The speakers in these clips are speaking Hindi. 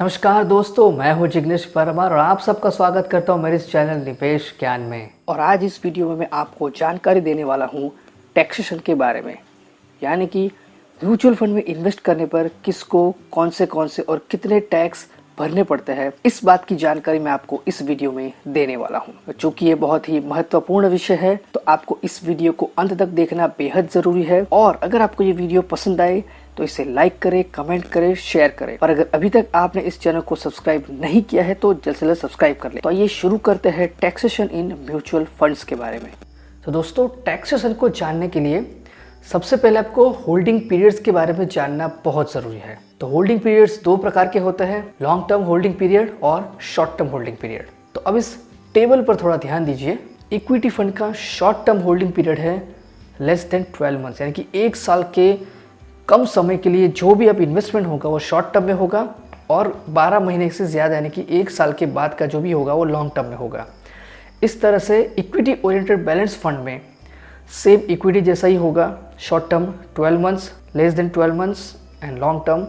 नमस्कार दोस्तों, मैं हूं जिग्नेश परमार और आप सबका स्वागत करता हूं मेरे इस चैनल निवेश ज्ञान में। और आज इस वीडियो में मैं आपको जानकारी देने वाला हूं टैक्सेशन के बारे में, यानी कि म्यूचुअल फंड में इन्वेस्ट करने पर किसको कौन से और कितने टैक्स भरने पड़ते हैं, इस बात की जानकारी मैं आपको इस वीडियो में देने वाला हूं। चूंकि ये बहुत ही महत्वपूर्ण विषय है तो आपको इस वीडियो को अंत तक देखना बेहद जरूरी है। और अगर आपको ये वीडियो पसंद आए तो इसे लाइक करें, कमेंट करें, शेयर करें। और अगर अभी तक आपने इस चैनल को सब्सक्राइब नहीं किया है तो जल्द से जल्द सब्सक्राइब कर लें। तो आइए शुरू करते हैं टैक्सेशन इन म्यूचुअल फंड्स के बारे में। तो दोस्तों, टैक्सेशन को जानने के लिए सबसे पहले आपको होल्डिंग पीरियड्स के बारे में जानना बहुत ज़रूरी है। तो होल्डिंग पीरियड्स दो प्रकार के होते हैं, लॉन्ग टर्म होल्डिंग पीरियड और शॉर्ट टर्म होल्डिंग पीरियड। तो अब इस टेबल पर थोड़ा ध्यान दीजिए। इक्विटी फंड का शॉर्ट टर्म होल्डिंग पीरियड है लेस देन 12 मंथ्स, यानी कि एक साल के कम समय के लिए जो भी अब इन्वेस्टमेंट होगा वो शॉर्ट टर्म में होगा और 12 महीने से ज़्यादा यानी कि एक साल के बाद का जो भी होगा वो लॉन्ग टर्म में होगा। इस तरह से इक्विटी ओरिएंटेड बैलेंस फंड में सेम इक्विटी जैसा ही होगा, short term 12 months, less than 12 months and long term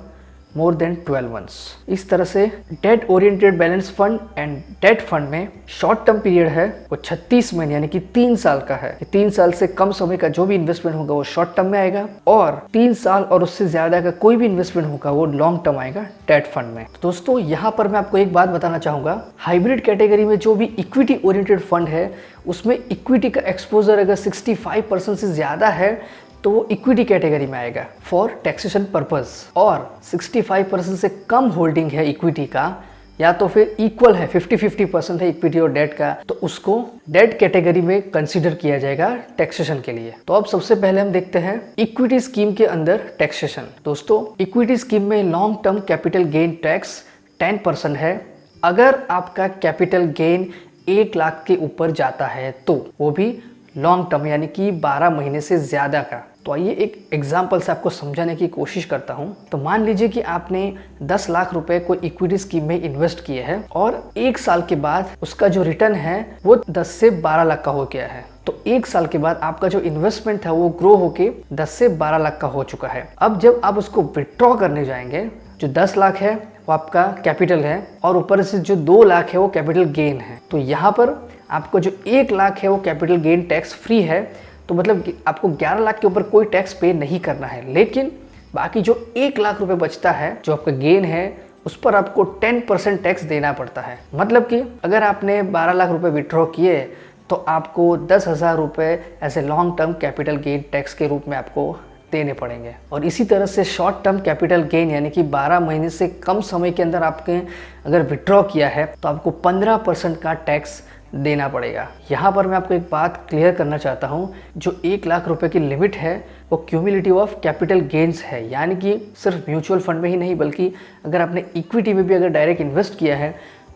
more than 12 months. इस तरह से debt oriented balance fund and debt fund में शॉर्ट टर्म पीरियड है वो 36 महीने यानी कि 3 साल का है। 3 साल से कम समय का जो भी इन्वेस्टमेंट होगा वो शॉर्ट टर्म में आएगा और 3 साल और उससे ज्यादा का कोई भी इन्वेस्टमेंट होगा वो लॉन्ग टर्म आएगा डेट फंड में। तो दोस्तों, यहाँ पर मैं आपको एक बात बताना चाहूंगा, हाइब्रिड कैटेगरी में जो भी इक्विटी ओरिएंटेड फंड है उसमें इक्विटी का एक्सपोजर अगर 65% से ज्यादा है तो वो इक्विटी कैटेगरी में आएगा फॉर टैक्सेशन पर्पस। और 65% से कम होल्डिंग है इक्विटी का या तो फिर इक्वल है 50-50% है इक्विटी और डेट का, तो उसको डेट कैटेगरी में कंसीडर किया जाएगा टैक्सेशन के लिए। तो अब सबसे पहले हम देखते हैं इक्विटी स्कीम के अंदर टैक्सेशन। दोस्तों, इक्विटी स्कीम में long term capital gain tax 10% है अगर आपका कैपिटल गेन 1 लाख के ऊपर जाता है, तो वो भी लॉन्ग टर्म यानी कि 12 महीने से ज्यादा का। तो आइए एक एग्जांपल से आपको समझाने की कोशिश करता हूं। तो मान लीजिए कि आपने 10 लाख रुपए कोई इक्विटी स्कीम में इन्वेस्ट किए हैं और 1 साल के बाद उसका जो रिटर्न है वो 10 से 12 लाख का हो गया है। तो 1 साल के बाद आपका जो इन्वेस्टमेंट था वो ग्रो होके 10 से 12 लाख का हो चुका है। अब जब आप उसको विथड्रॉ करने जाएंगे, जो 10 लाख है वो आपका कैपिटल है और ऊपर से जो 2 लाख है वो कैपिटल गेन है। तो यहाँ पर आपको जो 1 लाख है वो कैपिटल गेन टैक्स फ्री है, तो मतलब आपको 11 लाख के ऊपर कोई टैक्स पे नहीं करना है। लेकिन बाकी जो 1 लाख रुपए बचता है जो आपका गेन है उस पर आपको 10% टैक्स देना पड़ता है। मतलब कि अगर आपने 12 लाख रुपए विथड्रॉ किए तो आपको 10,000 रुपए ऐसे long term capital gain tax के रूप में आपको देने पड़ेंगे। और इसी तरह से शॉर्ट टर्म कैपिटल गेन यानी कि 12 महीने से कम समय के अंदर आपने अगर विथड्रॉ किया है तो आपको 15% का टैक्स देना पड़ेगा। यहाँ पर मैं आपको एक बात क्लियर करना चाहता हूँ, जो 1 लाख रुपए की लिमिट है वो क्यूमुलेटिव ऑफ कैपिटल गेन्स है, यानी कि सिर्फ म्यूचुअल फंड में ही नहीं बल्कि अगर आपने इक्विटी में भी अगर डायरेक्ट इन्वेस्ट किया है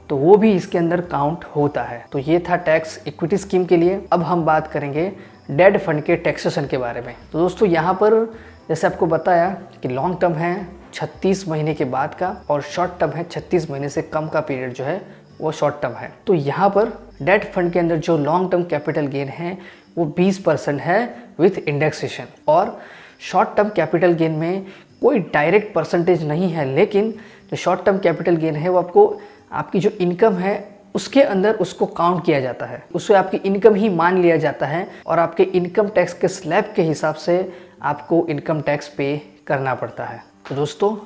तो वो भी इसके अंदर काउंट होता है। तो ये था टैक्स इक्विटी स्कीम के लिए। अब हम बात करेंगे डेट फंड के टैक्सेशन के बारे में। तो दोस्तों, यहाँ पर जैसे आपको बताया कि लॉन्ग टर्म है 36 महीने के बाद का और शॉर्ट टर्म है 36 महीने से कम का पीरियड जो है वो शॉर्ट टर्म है। तो यहाँ पर डेट फंड के अंदर जो लॉन्ग टर्म कैपिटल गेन है वो 20% है विथ इंडेक्सेशन। और शॉर्ट टर्म कैपिटल गेन में कोई डायरेक्ट परसेंटेज नहीं है, लेकिन जो शॉर्ट टर्म कैपिटल गेन है वो आपको आपकी जो इनकम है उसके अंदर उसको काउंट किया जाता है, उससे आपकी इनकम ही मान लिया जाता है और आपके इनकम टैक्स के स्लैब के हिसाब से आपको इनकम टैक्स पे करना पड़ता है। तो दोस्तों,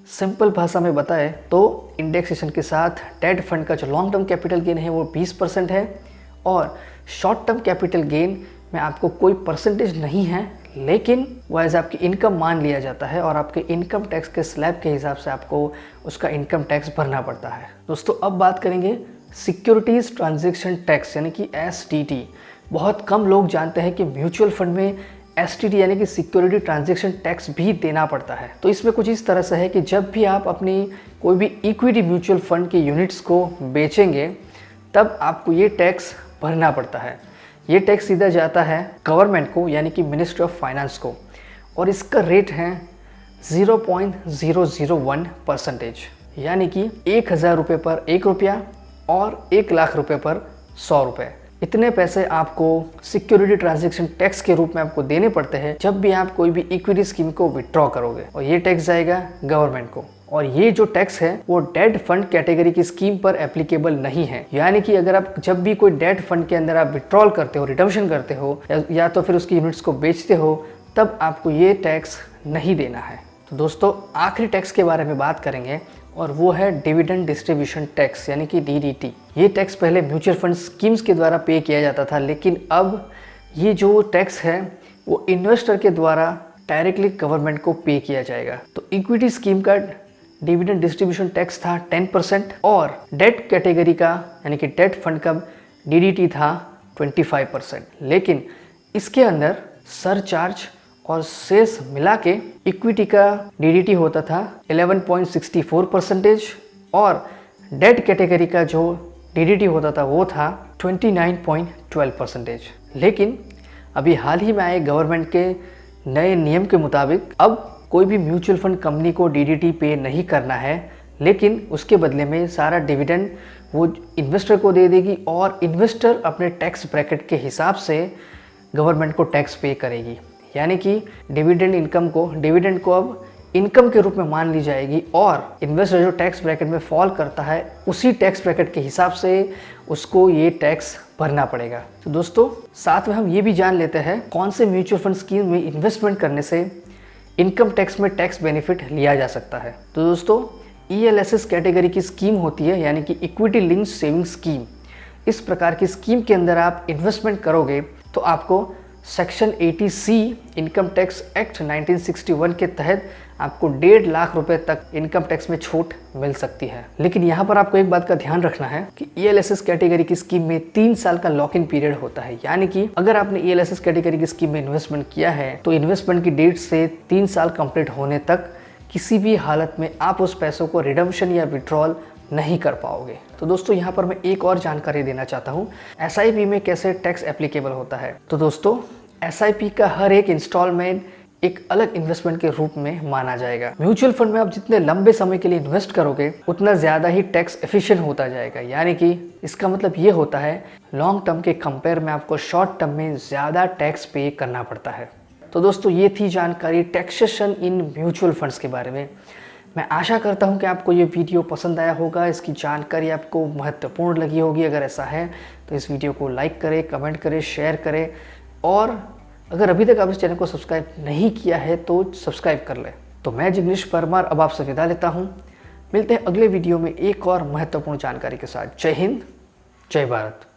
सिंपल भाषा में बताएं तो इंडेक्सेशन के साथ डेट फंड का जो लॉन्ग टर्म कैपिटल गेन है वो 20% है और शॉर्ट टर्म कैपिटल गेन में आपको कोई परसेंटेज नहीं है, लेकिन वो एज आपकी इनकम मान लिया जाता है और आपके इनकम टैक्स के स्लैब के हिसाब से आपको उसका इनकम टैक्स भरना पड़ता है। दोस्तों, अब बात करेंगे सिक्योरिटीज़ ट्रांजैक्शन टैक्स यानी कि STT। बहुत कम लोग जानते हैं कि म्यूचुअल फंड में STT यानी कि सिक्योरिटी ट्रांजैक्शन टैक्स भी देना पड़ता है। तो इसमें कुछ इस तरह से है कि जब भी आप अपनी कोई भी इक्विटी म्यूचुअल फंड के यूनिट्स को बेचेंगे तब आपको ये टैक्स भरना पड़ता है। ये टैक्स सीधा जाता है गवर्नमेंट को यानी कि मिनिस्ट्री ऑफ फाइनेंस को और इसका रेट है 0.001%, यानी कि 1,000 रुपये पर 1 रुपया और 1 लाख रुपये पर 100 रुपये। इतने पैसे आपको सिक्योरिटी ट्रांजैक्शन टैक्स के रूप में आपको देने पड़ते हैं जब भी आप कोई भी इक्विटी स्कीम को विड्रॉ करोगे और ये टैक्स जाएगा गवर्नमेंट को। और ये जो टैक्स है वो डेट फंड कैटेगरी की स्कीम पर एप्लीकेबल नहीं है। यानी कि अगर आप जब भी कोई डेट फंड के अंदर आप विड्रॉल करते हो, रिडम्पशन करते हो या तो फिर उसकी यूनिट्स को बेचते हो, तब आपको ये टैक्स नहीं देना है। तो दोस्तों आखिरी टैक्स के बारे में बात करेंगे और वो है डिविडेंड डिस्ट्रीब्यूशन टैक्स यानी कि DDT। ये टैक्स पहले म्यूचुअल फंड स्कीम्स के द्वारा पे किया जाता था, लेकिन अब ये जो टैक्स है वो इन्वेस्टर के द्वारा डायरेक्टली गवर्नमेंट को पे किया जाएगा। तो इक्विटी स्कीम का डिविडेंड डिस्ट्रीब्यूशन टैक्स था 10% और डेट कैटेगरी का यानी कि डेट फंड का DDT था 25%। लेकिन इसके अंदर सरचार्ज और सेस मिला के इक्विटी का DDT होता था 11.64% और डेट कैटेगरी का जो DDT होता था वो था 29.12%। लेकिन अभी हाल ही में आए गवर्नमेंट के नए नियम के मुताबिक अब कोई भी म्यूचुअल फंड कंपनी को DDT पे नहीं करना है, लेकिन उसके बदले में सारा डिविडेंड वो इन्वेस्टर को दे देगी और इन्वेस्टर अपने टैक्स ब्रैकेट के हिसाब से गवर्नमेंट को टैक्स पे करेगी। यानी कि डिविडेंड को अब इनकम के रूप में मान ली जाएगी और इन्वेस्टर जो टैक्स ब्रैकेट में फॉल करता है उसी टैक्स ब्रैकेट के हिसाब से उसको ये टैक्स भरना पड़ेगा। तो दोस्तों साथ में हम ये भी जान लेते हैं कौन से म्यूचुअल फंड स्कीम में इन्वेस्टमेंट करने से इनकम टैक्स में टैक्स बेनिफिट लिया जा सकता है। तो दोस्तों ELSS कैटेगरी की स्कीम होती है यानी कि इक्विटी लिंक्ड सेविंग स्कीम। इस प्रकार की स्कीम के अंदर आप इन्वेस्टमेंट करोगे तो आपको section 80C income tax act 1961 के तहत आपको 1.5 लाख रुपए तक इनकम टैक्स में छूट मिल सकती है। लेकिन यहाँ पर आपको एक बात का ध्यान रखना है कि ELSS कैटेगरी की स्कीम में 3 साल का लॉक इन पीरियड होता है। यानी कि अगर आपने ELSS कैटेगरी की स्कीम में इन्वेस्टमेंट किया है तो इन्वेस्टमेंट की डेट से 3 साल कंप्लीट होने तक किसी भी हालत में आप उस पैसों को रिडम्पशन या विड्रॉल नहीं कर पाओगे। तो दोस्तों यहाँ पर मैं एक और जानकारी देना चाहता हूँ SIP में कैसे टैक्स एप्लीकेबल होता है। तो दोस्तों SIP का हर एक इंस्टॉलमेंट एक अलग इन्वेस्टमेंट के रूप में माना जाएगा। म्यूचुअल फंड में आप जितने लंबे समय के लिए इन्वेस्ट करोगे उतना ज़्यादा ही टैक्स एफिशिएंट होता जाएगा। यानी कि इसका मतलब ये होता है लॉन्ग टर्म के कंपेयर में आपको शॉर्ट टर्म में ज़्यादा टैक्स पे करना पड़ता है। तो दोस्तों ये थी जानकारी टैक्सेशन इन म्यूचुअल फंड्स के बारे में। मैं आशा करता हूँ कि आपको ये वीडियो पसंद आया होगा, इसकी जानकारी आपको महत्वपूर्ण लगी होगी। अगर ऐसा है तो इस वीडियो को लाइक करें, कमेंट करें, शेयर करें और अगर अभी तक आप इस चैनल को सब्सक्राइब नहीं किया है तो सब्सक्राइब कर लें। तो मैं जिग्नेश परमार अब आपसे विदा लेता हूँ। मिलते हैं अगले वीडियो में एक और महत्वपूर्ण जानकारी के साथ। जय हिंद, जय भारत।